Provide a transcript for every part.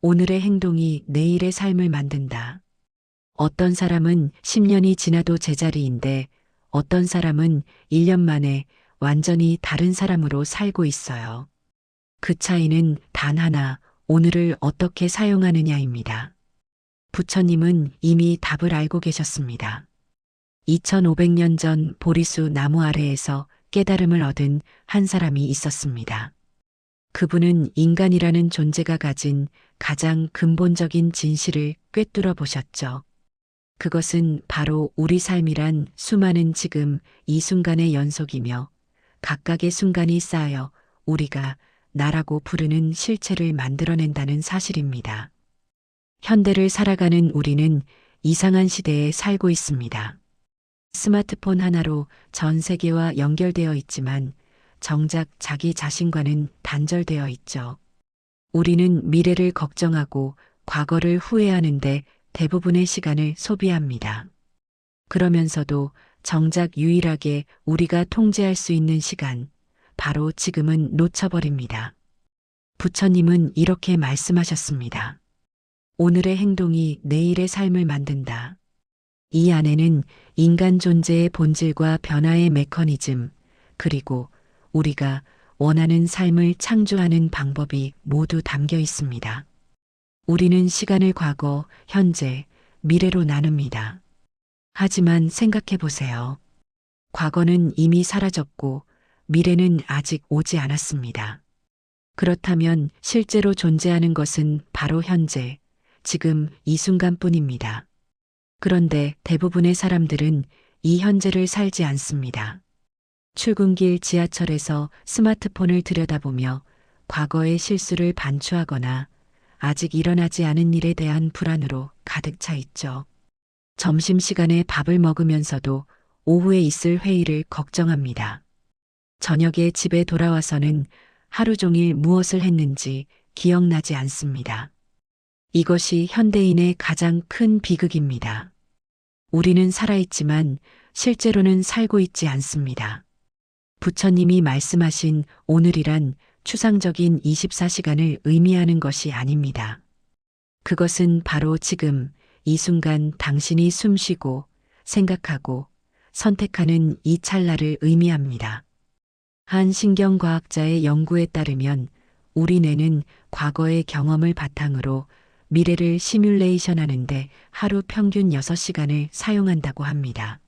오늘의 행동이 내일의 삶을 만든다. 어떤 사람은 10년이 지나도 제자리인데 어떤 사람은 1년 만에 완전히 다른 사람으로 살고 있어요. 그 차이는 단 하나, 오늘을 어떻게 사용하느냐입니다. 부처님은 이미 답을 알고 계셨습니다. 2500년 전 보리수 나무 아래에서 깨달음을 얻은 한 사람이 있었습니다. 그분은 인간이라는 존재가 가진 가장 근본적인 진실을 꿰뚫어 보셨죠. 그것은 바로 우리 삶이란 수많은 지금 이 순간의 연속이며 각각의 순간이 쌓여 우리가 나라고 부르는 실체를 만들어낸다는 사실입니다. 현대를 살아가는 우리는 이상한 시대에 살고 있습니다. 스마트폰 하나로 전 세계와 연결되어 있지만 정작 자기 자신과는 단절되어 있죠. 우리는 미래를 걱정하고 과거를 후회하는데 대부분의 시간을 소비합니다. 그러면서도 정작 유일하게 우리가 통제할 수 있는 시간, 바로 지금은 놓쳐버립니다. 부처님은 이렇게 말씀하셨습니다. 오늘의 행동이 내일의 삶을 만든다. 이 안에는 인간 존재의 본질과 변화의 메커니즘, 그리고 우리가 원하는 삶을 창조하는 방법이 모두 담겨 있습니다. 우리는 시간을 과거, 현재, 미래로 나눕니다. 하지만 생각해 보세요. 과거는 이미 사라졌고 미래는 아직 오지 않았습니다. 그렇다면 실제로 존재하는 것은 바로 현재, 지금 이 순간뿐입니다. 그런데 대부분의 사람들은 이 현재를 살지 않습니다. 출근길 지하철에서 스마트폰을 들여다보며 과거의 실수를 반추하거나 아직 일어나지 않은 일에 대한 불안으로 가득 차 있죠. 점심시간에 밥을 먹으면서도 오후에 있을 회의를 걱정합니다. 저녁에 집에 돌아와서는 하루 종일 무엇을 했는지 기억나지 않습니다. 이것이 현대인의 가장 큰 비극입니다. 우리는 살아있지만 실제로는 살고 있지 않습니다. 부처님이 말씀하신 오늘이란 추상적인 24시간을 의미하는 것이 아닙니다. 그것은 바로 지금 이 순간 당신이 숨쉬고 생각하고 선택하는 이 찰나를 의미합니다. 한 신경과학자의 연구에 따르면 우리 뇌는 과거의 경험을 바탕으로 미래를 시뮬레이션 하는데 하루 평균 6시간을 사용한다고 합니다.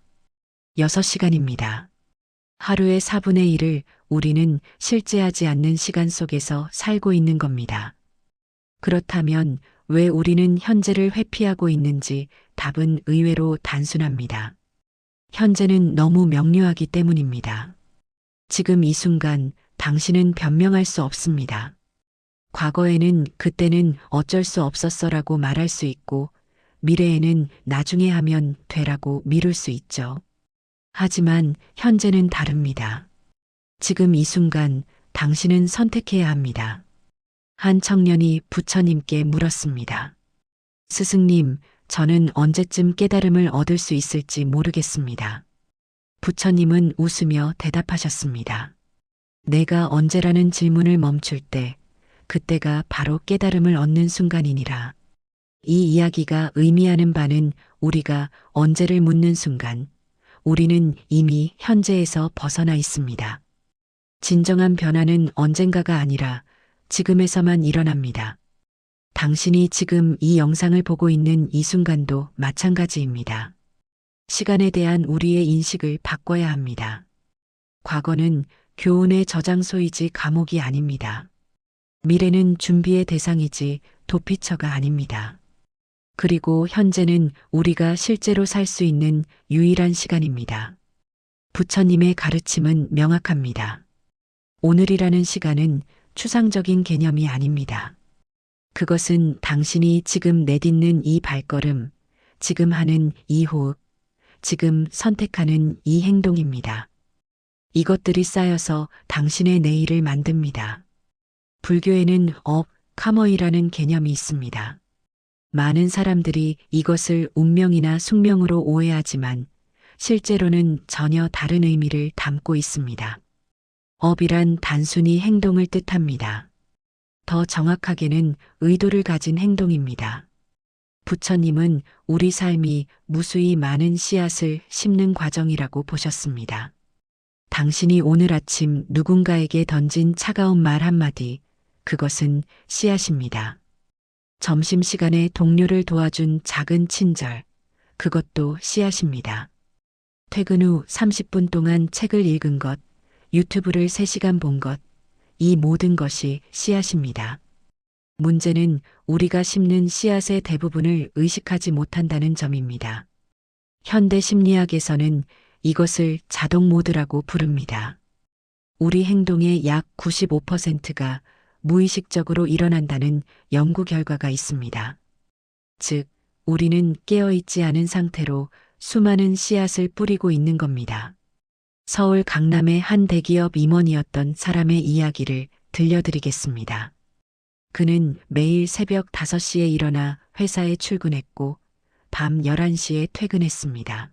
6시간입니다. 하루의 4분의 1을 우리는 실제하지 않는 시간 속에서 살고 있는 겁니다. 그렇다면 왜 우리는 현재를 회피하고 있는지 답은 의외로 단순합니다. 현재는 너무 명료하기 때문입니다. 지금 이 순간 당신은 변명할 수 없습니다. 과거에는 그때는 어쩔 수 없었어라고 말할 수 있고 미래에는 나중에 하면 되라고 미룰 수 있죠. 하지만 현재는 다릅니다. 지금 이 순간 당신은 선택해야 합니다. 한 청년이 부처님께 물었습니다. 스승님, 저는 언제쯤 깨달음을 얻을 수 있을지 모르겠습니다. 부처님은 웃으며 대답하셨습니다. 내가 언제라는 질문을 멈출 때 그때가 바로 깨달음을 얻는 순간이니라. 이 이야기가 의미하는 바는 우리가 언제를 묻는 순간 우리는 이미 현재에서 벗어나 있습니다. 진정한 변화는 언젠가가 아니라 지금에서만 일어납니다. 당신이 지금 이 영상을 보고 있는 이 순간도 마찬가지입니다. 시간에 대한 우리의 인식을 바꿔야 합니다. 과거는 교훈의 저장소이지 감옥이 아닙니다. 미래는 준비의 대상이지 도피처가 아닙니다. 그리고 현재는 우리가 실제로 살 수 있는 유일한 시간입니다. 부처님의 가르침은 명확합니다. 오늘이라는 시간은 추상적인 개념이 아닙니다. 그것은 당신이 지금 내딛는 이 발걸음, 지금 하는 이 호흡, 지금 선택하는 이 행동입니다. 이것들이 쌓여서 당신의 내일을 만듭니다. 불교에는 카머이라는 개념이 있습니다. 많은 사람들이 이것을 운명이나 숙명으로 오해하지만 실제로는 전혀 다른 의미를 담고 있습니다. 업이란 단순히 행동을 뜻합니다. 더 정확하게는 의도를 가진 행동입니다. 부처님은 우리 삶이 무수히 많은 씨앗을 심는 과정이라고 보셨습니다. 당신이 오늘 아침 누군가에게 던진 차가운 말 한마디, 그것은 씨앗입니다. 점심시간에 동료를 도와준 작은 친절, 그것도 씨앗입니다. 퇴근 후 30분 동안 책을 읽은 것, 유튜브를 3시간 본 것, 이 모든 것이 씨앗입니다. 문제는 우리가 심는 씨앗의 대부분을 의식하지 못한다는 점입니다. 현대 심리학에서는 이것을 자동 모드라고 부릅니다. 우리 행동의 약 95%가 무의식적으로 일어난다는 연구 결과가 있습니다. 즉, 우리는 깨어있지 않은 상태로 수많은 씨앗을 뿌리고 있는 겁니다. 서울 강남의 한 대기업 임원이었던 사람의 이야기를 들려드리겠습니다. 그는 매일 새벽 5시에 일어나 회사에 출근했고 밤 11시에 퇴근했습니다.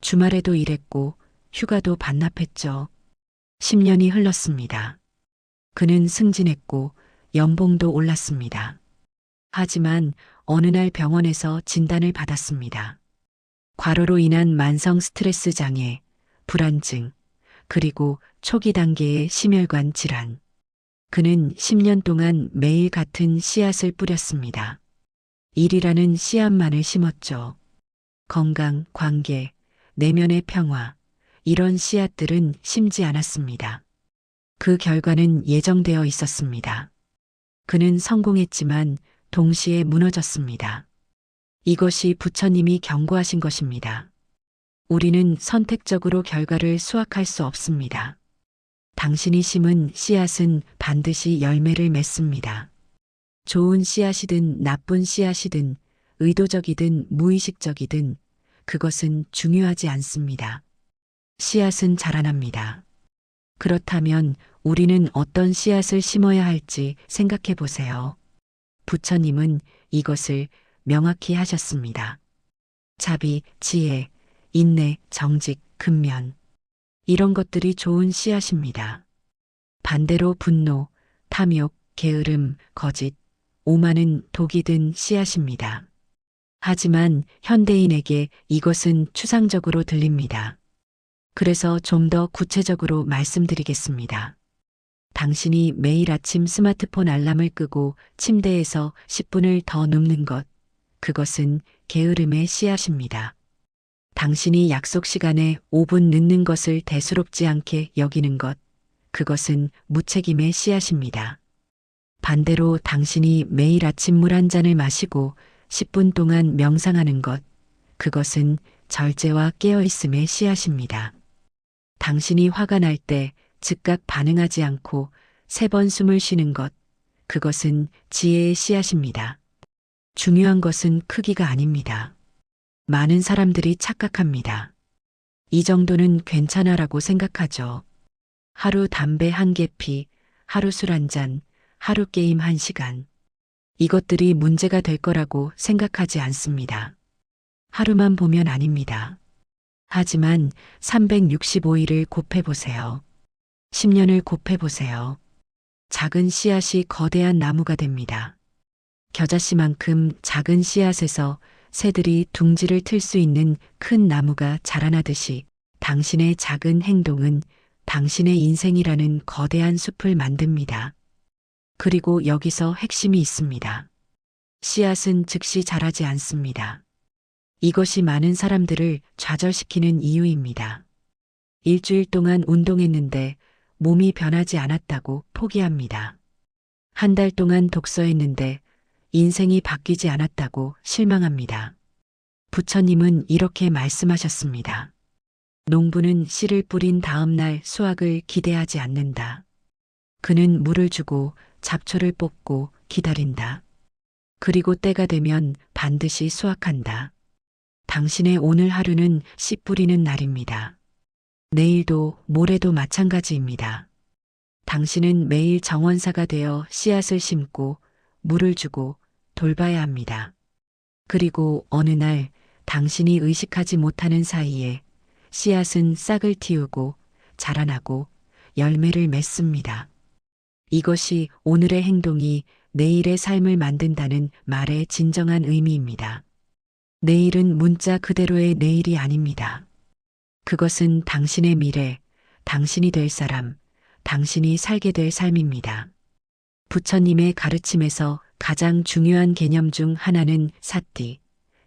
주말에도 일했고 휴가도 반납했죠. 10년이 흘렀습니다. 그는 승진했고 연봉도 올랐습니다. 하지만 어느 날 병원에서 진단을 받았습니다. 과로로 인한 만성 스트레스 장애, 불안증, 그리고 초기 단계의 심혈관 질환. 그는 10년 동안 매일 같은 씨앗을 뿌렸습니다. 일이라는 씨앗만을 심었죠. 건강, 관계, 내면의 평화, 이런 씨앗들은 심지 않았습니다. 그 결과는 예정되어 있었습니다. 그는 성공했지만 동시에 무너졌습니다. 이것이 부처님이 경고하신 것입니다. 우리는 선택적으로 결과를 수확할 수 없습니다. 당신이 심은 씨앗은 반드시 열매를 맺습니다. 좋은 씨앗이든 나쁜 씨앗이든 의도적이든 무의식적이든 그것은 중요하지 않습니다. 씨앗은 자라납니다. 그렇다면 우리는 어떤 씨앗을 심어야 할지 생각해 보세요. 부처님은 이것을 명확히 하셨습니다. 자비, 지혜, 인내, 정직, 근면. 이런 것들이 좋은 씨앗입니다. 반대로 분노, 탐욕, 게으름, 거짓, 오만은 독이 든 씨앗입니다. 하지만 현대인에게 이것은 추상적으로 들립니다. 그래서 좀 더 구체적으로 말씀드리겠습니다. 당신이 매일 아침 스마트폰 알람을 끄고 침대에서 10분을 더 눕는 것, 그것은 게으름의 씨앗입니다. 당신이 약속 시간에 5분 늦는 것을 대수롭지 않게 여기는 것, 그것은 무책임의 씨앗입니다. 반대로 당신이 매일 아침 물 한 잔을 마시고 10분 동안 명상하는 것, 그것은 절제와 깨어있음의 씨앗입니다. 당신이 화가 날 때 즉각 반응하지 않고 3번 숨을 쉬는 것, 그것은 지혜의 씨앗입니다. 중요한 것은 크기가 아닙니다. 많은 사람들이 착각합니다. 이 정도는 괜찮아라고 생각하죠. 하루 담배 1개 피, 하루 술 1잔, 하루 게임 1시간. 이것들이 문제가 될 거라고 생각하지 않습니다. 하루만 보면 아닙니다. 하지만 365일을 곱해보세요. 10년을 곱해보세요. 작은 씨앗이 거대한 나무가 됩니다. 겨자씨만큼 작은 씨앗에서 새들이 둥지를 틀 수 있는 큰 나무가 자라나듯이 당신의 작은 행동은 당신의 인생이라는 거대한 숲을 만듭니다. 그리고 여기서 핵심이 있습니다. 씨앗은 즉시 자라지 않습니다. 이것이 많은 사람들을 좌절시키는 이유입니다. 일주일 동안 운동했는데 몸이 변하지 않았다고 포기합니다. 한 달 동안 독서했는데 인생이 바뀌지 않았다고 실망합니다. 부처님은 이렇게 말씀하셨습니다. 농부는 씨를 뿌린 다음 날 수확을 기대하지 않는다. 그는 물을 주고 잡초를 뽑고 기다린다. 그리고 때가 되면 반드시 수확한다. 당신의 오늘 하루는 씨 뿌리는 날입니다. 내일도 모레도 마찬가지입니다. 당신은 매일 정원사가 되어 씨앗을 심고 물을 주고 돌봐야 합니다. 그리고 어느 날 당신이 의식하지 못하는 사이에 씨앗은 싹을 틔우고 자라나고 열매를 맺습니다. 이것이 오늘의 행동이 내일의 삶을 만든다는 말의 진정한 의미입니다. 내일은 문자 그대로의 내일이 아닙니다. 그것은 당신의 미래, 당신이 될 사람, 당신이 살게 될 삶입니다. 부처님의 가르침에서 가장 중요한 개념 중 하나는 사띠,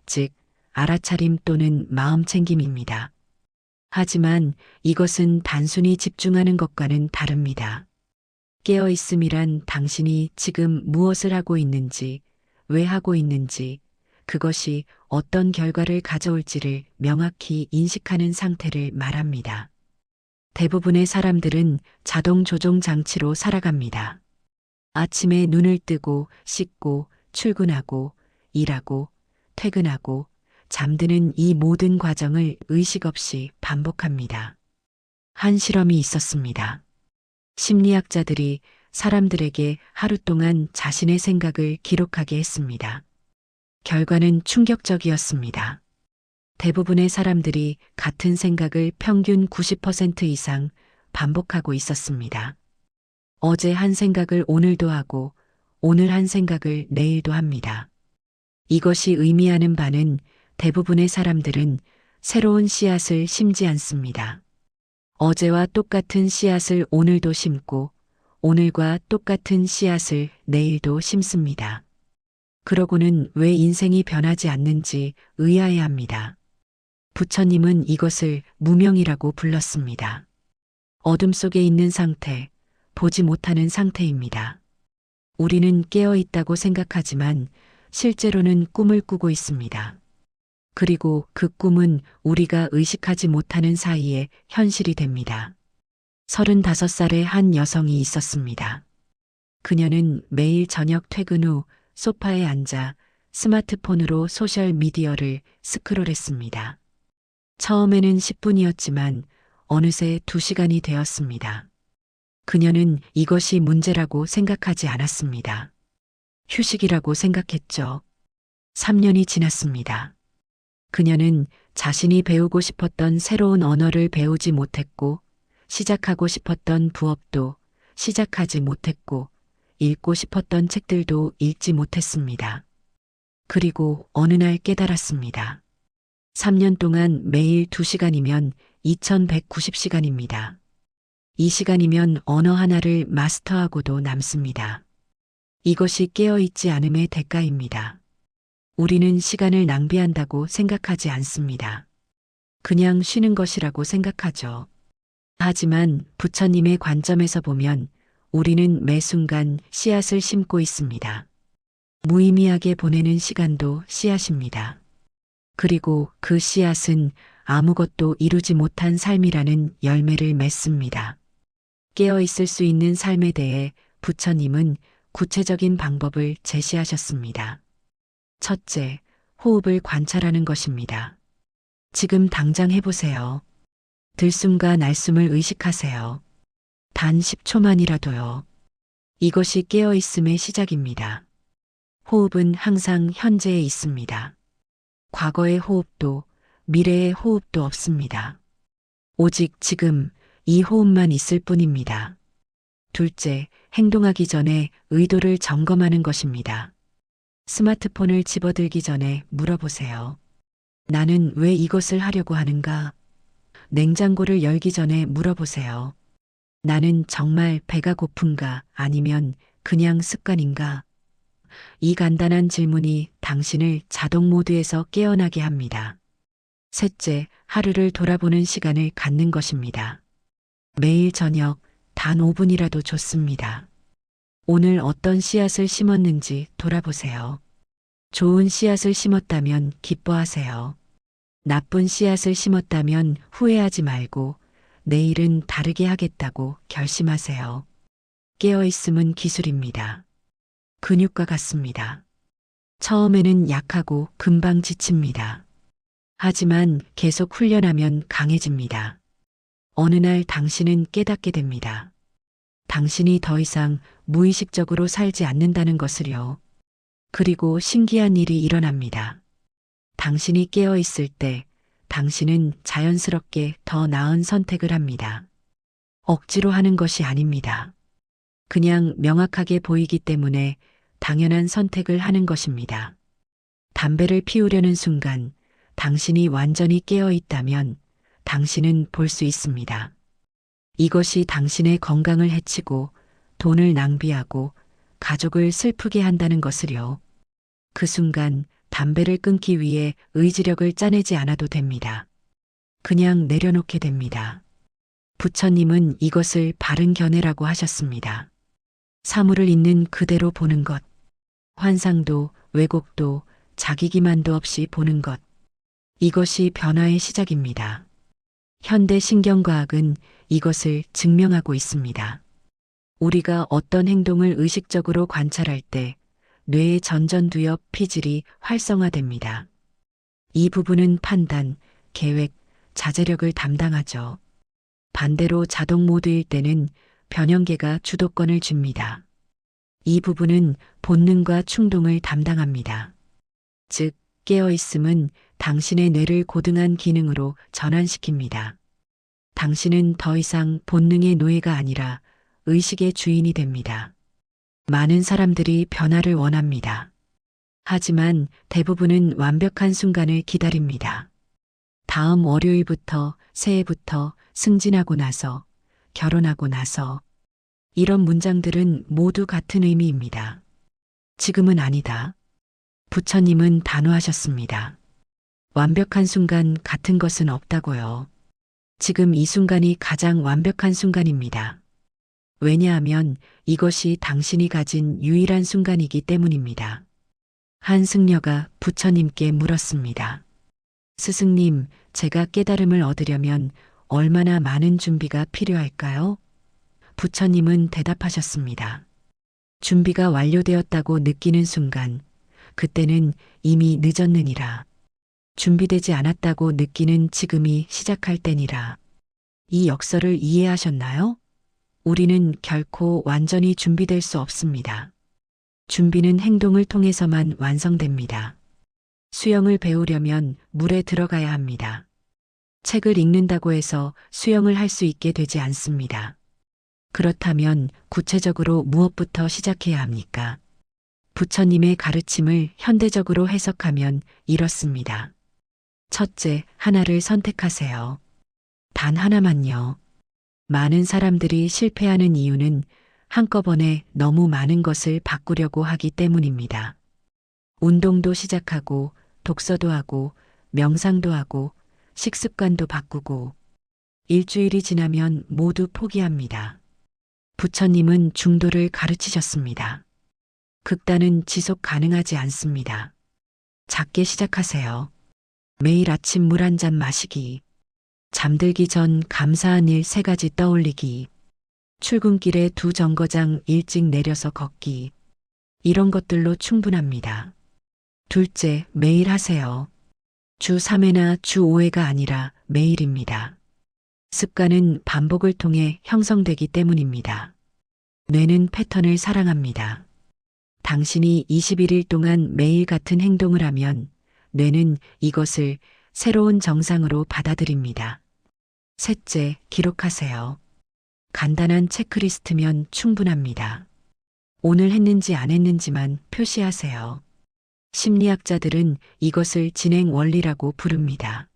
즉, 알아차림 또는 마음챙김입니다. 하지만 이것은 단순히 집중하는 것과는 다릅니다. 깨어있음이란 당신이 지금 무엇을 하고 있는지, 왜 하고 있는지, 그것이 어떤 결과를 가져올지를 명확히 인식하는 상태를 말합니다. 대부분의 사람들은 자동 조종 장치로 살아갑니다. 아침에 눈을 뜨고 씻고 출근하고 일하고 퇴근하고 잠드는 이 모든 과정을 의식 없이 반복합니다. 한 실험이 있었습니다. 심리학자들이 사람들에게 하루 동안 자신의 생각을 기록하게 했습니다. 결과는 충격적이었습니다. 대부분의 사람들이 같은 생각을 평균 90% 이상 반복하고 있었습니다. 어제 한 생각을 오늘도 하고 오늘 한 생각을 내일도 합니다. 이것이 의미하는 바는 대부분의 사람들은 새로운 씨앗을 심지 않습니다. 어제와 똑같은 씨앗을 오늘도 심고 오늘과 똑같은 씨앗을 내일도 심습니다. 그러고는 왜 인생이 변하지 않는지 의아해합니다. 부처님은 이것을 무명이라고 불렀습니다. 어둠 속에 있는 상태, 보지 못하는 상태입니다. 우리는 깨어 있다고 생각하지만 실제로는 꿈을 꾸고 있습니다. 그리고 그 꿈은 우리가 의식하지 못하는 사이에 현실이 됩니다. 35살의 한 여성이 있었습니다. 그녀는 매일 저녁 퇴근 후 소파에 앉아 스마트폰으로 소셜 미디어를 스크롤했습니다. 처음에는 10분이었지만 어느새 2시간이 되었습니다. 그녀는 이것이 문제라고 생각하지 않았습니다. 휴식이라고 생각했죠. 3년이 지났습니다. 그녀는 자신이 배우고 싶었던 새로운 언어를 배우지 못했고, 시작하고 싶었던 부업도 시작하지 못했고, 읽고 싶었던 책들도 읽지 못했습니다. 그리고 어느 날 깨달았습니다. 3년 동안 매일 2시간이면 2190시간입니다. 이 시간이면 언어 하나를 마스터하고도 남습니다. 이것이 깨어있지 않음의 대가입니다. 우리는 시간을 낭비한다고 생각하지 않습니다. 그냥 쉬는 것이라고 생각하죠. 하지만 부처님의 관점에서 보면 우리는 매 순간 씨앗을 심고 있습니다. 무의미하게 보내는 시간도 씨앗입니다. 그리고 그 씨앗은 아무것도 이루지 못한 삶이라는 열매를 맺습니다. 깨어 있을 수 있는 삶에 대해 부처님은 구체적인 방법을 제시하셨습니다. 첫째, 호흡을 관찰하는 것입니다. 지금 당장 해보세요. 들숨과 날숨을 의식하세요. 단 10초만이라도요. 이것이 깨어있음의 시작입니다. 호흡은 항상 현재에 있습니다. 과거의 호흡도 미래의 호흡도 없습니다. 오직 지금 이 호흡만 있을 뿐입니다. 둘째, 행동하기 전에 의도를 점검하는 것입니다. 스마트폰을 집어들기 전에 물어보세요. 나는 왜 이것을 하려고 하는가? 냉장고를 열기 전에 물어보세요. 나는 정말 배가 고픈가 아니면 그냥 습관인가? 이 간단한 질문이 당신을 자동 모드에서 깨어나게 합니다. 셋째, 하루를 돌아보는 시간을 갖는 것입니다. 매일 저녁 단 5분이라도 좋습니다. 오늘 어떤 씨앗을 심었는지 돌아보세요. 좋은 씨앗을 심었다면 기뻐하세요. 나쁜 씨앗을 심었다면 후회하지 말고 내일은 다르게 하겠다고 결심하세요. 깨어있음은 기술입니다. 근육과 같습니다. 처음에는 약하고 금방 지칩니다. 하지만 계속 훈련하면 강해집니다. 어느 날 당신은 깨닫게 됩니다. 당신이 더 이상 무의식적으로 살지 않는다는 것을요. 그리고 신기한 일이 일어납니다. 당신이 깨어 있을 때 당신은 자연스럽게 더 나은 선택을 합니다. 억지로 하는 것이 아닙니다. 그냥 명확하게 보이기 때문에 당연한 선택을 하는 것입니다. 담배를 피우려는 순간 당신이 완전히 깨어 있다면 당신은 볼 수 있습니다. 이것이 당신의 건강을 해치고 돈을 낭비하고 가족을 슬프게 한다는 것을요. 그 순간 담배를 끊기 위해 의지력을 짜내지 않아도 됩니다. 그냥 내려놓게 됩니다. 부처님은 이것을 바른 견해라고 하셨습니다. 사물을 있는 그대로 보는 것, 환상도 왜곡도 자기 기만도 없이 보는 것, 이것이 변화의 시작입니다. 현대 신경과학은 이것을 증명하고 있습니다. 우리가 어떤 행동을 의식적으로 관찰할 때 뇌의 전전두엽 피질이 활성화됩니다. 이 부분은 판단, 계획, 자제력을 담당하죠. 반대로 자동 모드일 때는 변형계가 주도권을 줍니다. 이 부분은 본능과 충동을 담당합니다. 즉, 깨어있음은 당신의 뇌를 고등한 기능으로 전환시킵니다. 당신은 더 이상 본능의 노예가 아니라 의식의 주인이 됩니다. 많은 사람들이 변화를 원합니다. 하지만 대부분은 완벽한 순간을 기다립니다. 다음 월요일부터, 새해부터, 승진하고 나서, 결혼하고 나서, 이런 문장들은 모두 같은 의미입니다. 지금은 아니다. 부처님은 단호하셨습니다. 완벽한 순간 같은 것은 없다고요. 지금 이 순간이 가장 완벽한 순간입니다. 왜냐하면 이것이 당신이 가진 유일한 순간이기 때문입니다. 한 승려가 부처님께 물었습니다. 스승님, 제가 깨달음을 얻으려면 얼마나 많은 준비가 필요할까요? 부처님은 대답하셨습니다. 준비가 완료되었다고 느끼는 순간, 그때는 이미 늦었느니라. 준비되지 않았다고 느끼는 지금이 시작할 때니라. 이 역설을 이해하셨나요? 우리는 결코 완전히 준비될 수 없습니다. 준비는 행동을 통해서만 완성됩니다. 수영을 배우려면 물에 들어가야 합니다. 책을 읽는다고 해서 수영을 할 수 있게 되지 않습니다. 그렇다면 구체적으로 무엇부터 시작해야 합니까? 부처님의 가르침을 현대적으로 해석하면 이렇습니다. 첫째, 하나를 선택하세요. 단 하나만요. 많은 사람들이 실패하는 이유는 한꺼번에 너무 많은 것을 바꾸려고 하기 때문입니다. 운동도 시작하고, 독서도 하고, 명상도 하고, 식습관도 바꾸고, 일주일이 지나면 모두 포기합니다. 부처님은 중도를 가르치셨습니다. 극단은 지속 가능하지 않습니다. 작게 시작하세요. 매일 아침 물 한 잔 마시기. 잠들기 전 감사한 일 3가지 떠올리기. 출근길에 2정거장 일찍 내려서 걷기. 이런 것들로 충분합니다. 둘째, 매일 하세요. 주 3회나 주 5회가 아니라 매일입니다. 습관은 반복을 통해 형성되기 때문입니다. 뇌는 패턴을 사랑합니다. 당신이 21일 동안 매일 같은 행동을 하면 뇌는 이것을 새로운 정상으로 받아들입니다. 셋째, 기록하세요. 간단한 체크리스트면 충분합니다. 오늘 했는지 안 했는지만 표시하세요. 심리학자들은 이것을 진행 원리라고 부릅니다.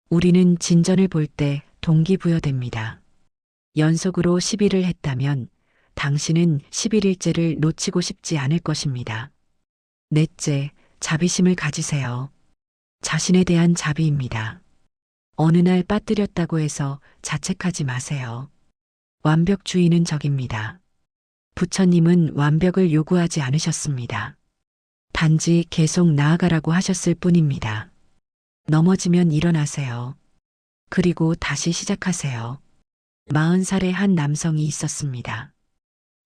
우리는 진전을 볼 때 동기부여됩니다. 연속으로 10일을 했다면 당신은 11일째를 놓치고 싶지 않을 것입니다. 넷째, 자비심을 가지세요. 자신에 대한 자비입니다. 어느 날 빠뜨렸다고 해서 자책하지 마세요. 완벽주의는 적입니다. 부처님은 완벽을 요구하지 않으셨습니다. 단지 계속 나아가라고 하셨을 뿐입니다. 넘어지면 일어나세요. 그리고 다시 시작하세요. 40살의 한 남성이 있었습니다.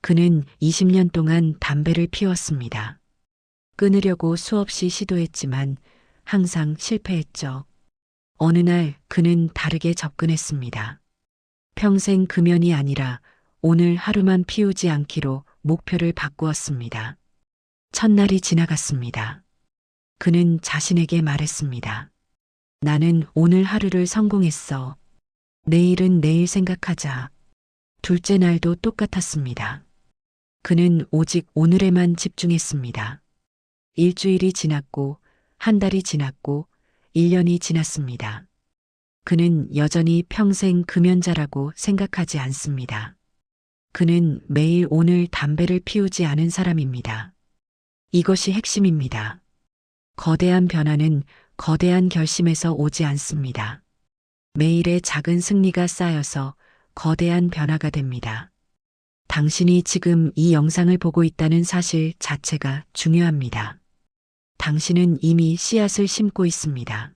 그는 20년 동안 담배를 피웠습니다. 끊으려고 수없이 시도했지만 항상 실패했죠. 어느 날 그는 다르게 접근했습니다. 평생 금연이 아니라 오늘 하루만 피우지 않기로 목표를 바꾸었습니다. 첫날이 지나갔습니다. 그는 자신에게 말했습니다. 나는 오늘 하루를 성공했어. 내일은 내일 생각하자. 둘째 날도 똑같았습니다. 그는 오직 오늘에만 집중했습니다. 일주일이 지났고, 한 달이 지났고, 1년이 지났습니다. 그는 여전히 평생 금연자라고 생각하지 않습니다. 그는 매일 오늘 담배를 피우지 않은 사람입니다. 이것이 핵심입니다. 거대한 변화는 거대한 결심에서 오지 않습니다. 매일의 작은 승리가 쌓여서 거대한 변화가 됩니다. 당신이 지금 이 영상을 보고 있다는 사실 자체가 중요합니다. 당신은 이미 씨앗을 심고 있습니다.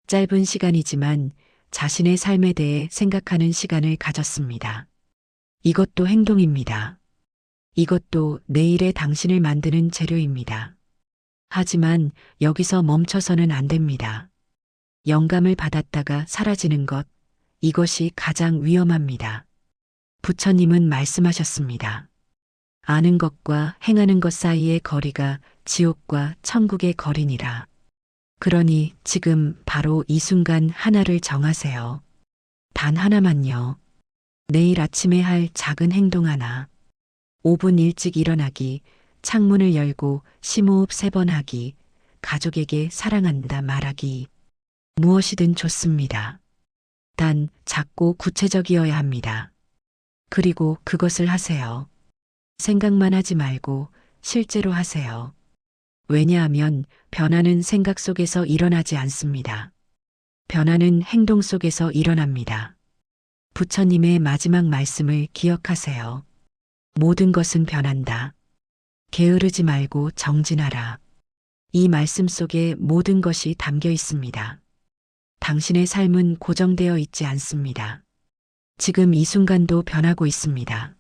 짧은 시간이지만 자신의 삶에 대해 생각하는 시간을 가졌습니다. 이것도 행동입니다. 이것도 내일의 당신을 만드는 재료입니다. 하지만 여기서 멈춰서는 안 됩니다. 영감을 받았다가 사라지는 것, 이것이 가장 위험합니다. 부처님은 말씀하셨습니다. 아는 것과 행하는 것 사이의 거리가 지옥과 천국의 거리니라. 그러니 지금 바로 이 순간 하나를 정하세요. 단 하나만요. 내일 아침에 할 작은 행동 하나. 5분 일찍 일어나기, 창문을 열고 심호흡 3번 하기, 가족에게 사랑한다 말하기. 무엇이든 좋습니다. 단 작고 구체적이어야 합니다. 그리고 그것을 하세요. 생각만 하지 말고 실제로 하세요. 왜냐하면 변화는 생각 속에서 일어나지 않습니다. 변화는 행동 속에서 일어납니다. 부처님의 마지막 말씀을 기억하세요. 모든 것은 변한다. 게으르지 말고 정진하라. 이 말씀 속에 모든 것이 담겨 있습니다. 당신의 삶은 고정되어 있지 않습니다. 지금 이 순간도 변하고 있습니다.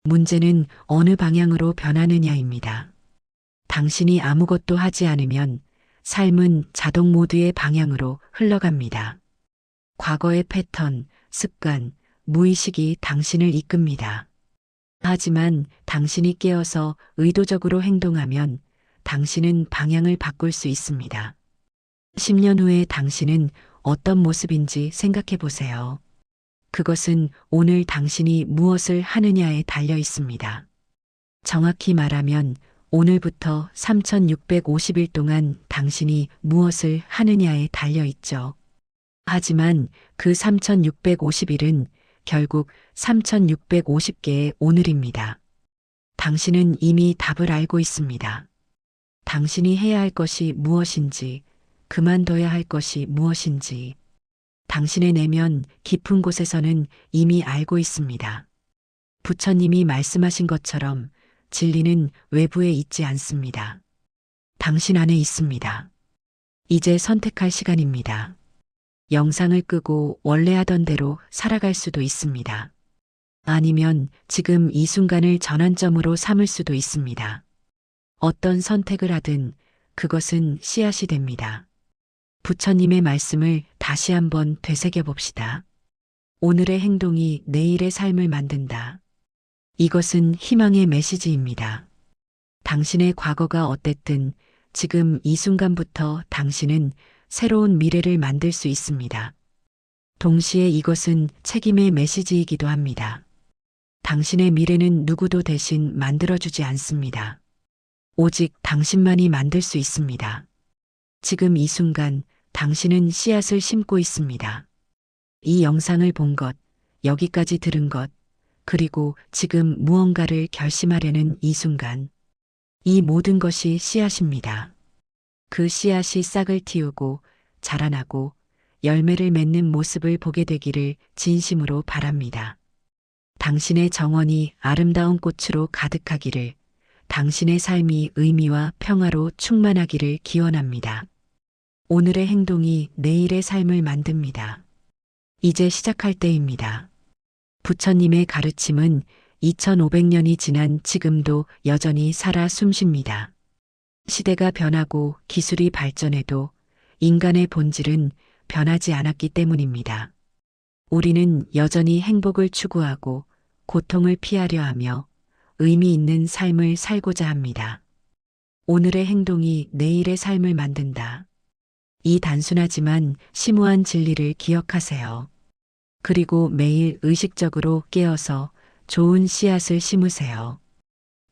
문제는 어느 방향으로 변하느냐입니다. 당신이 아무것도 하지 않으면 삶은 자동 모드의 방향으로 흘러갑니다. 과거의 패턴, 습관, 무의식이 당신을 이끕니다. 하지만 당신이 깨어서 의도적으로 행동하면 당신은 방향을 바꿀 수 있습니다. 10년 후에 당신은 어떤 모습인지 생각해 보세요. 그것은 오늘 당신이 무엇을 하느냐에 달려 있습니다. 정확히 말하면 오늘부터 3650일 동안 당신이 무엇을 하느냐에 달려 있죠. 하지만 그 3650일은 결국 3650개의 오늘입니다. 당신은 이미 답을 알고 있습니다. 당신이 해야 할 것이 무엇인지, 그만둬야 할 것이 무엇인지, 당신의 내면 깊은 곳에서는 이미 알고 있습니다. 부처님이 말씀하신 것처럼 진리는 외부에 있지 않습니다. 당신 안에 있습니다. 이제 선택할 시간입니다. 영상을 끄고 원래 하던 대로 살아갈 수도 있습니다. 아니면 지금 이 순간을 전환점으로 삼을 수도 있습니다. 어떤 선택을 하든 그것은 씨앗이 됩니다. 부처님의 말씀을 다시 한번 되새겨 봅시다. 오늘의 행동이 내일의 삶을 만든다. 이것은 희망의 메시지입니다. 당신의 과거가 어땠든 지금 이 순간부터 당신은 새로운 미래를 만들 수 있습니다. 동시에 이것은 책임의 메시지이기도 합니다. 당신의 미래는 누구도 대신 만들어주지 않습니다. 오직 당신만이 만들 수 있습니다. 지금 이 순간 당신은 씨앗을 심고 있습니다. 이 영상을 본 것, 여기까지 들은 것, 그리고 지금 무언가를 결심하려는 이 순간, 이 모든 것이 씨앗입니다. 그 씨앗이 싹을 틔우고 자라나고 열매를 맺는 모습을 보게 되기를 진심으로 바랍니다. 당신의 정원이 아름다운 꽃으로 가득하기를, 당신의 삶이 의미와 평화로 충만하기를 기원합니다. 오늘의 행동이 내일의 삶을 만듭니다. 이제 시작할 때입니다. 부처님의 가르침은 2500년이 지난 지금도 여전히 살아 숨쉽니다. 시대가 변하고 기술이 발전해도 인간의 본질은 변하지 않았기 때문입니다. 우리는 여전히 행복을 추구하고 고통을 피하려 하며 의미 있는 삶을 살고자 합니다. 오늘의 행동이 내일의 삶을 만든다. 이 단순하지만 심오한 진리를 기억하세요. 그리고 매일 의식적으로 깨어서 좋은 씨앗을 심으세요.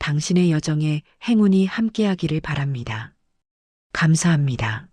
당신의 여정에 행운이 함께하기를 바랍니다. 감사합니다.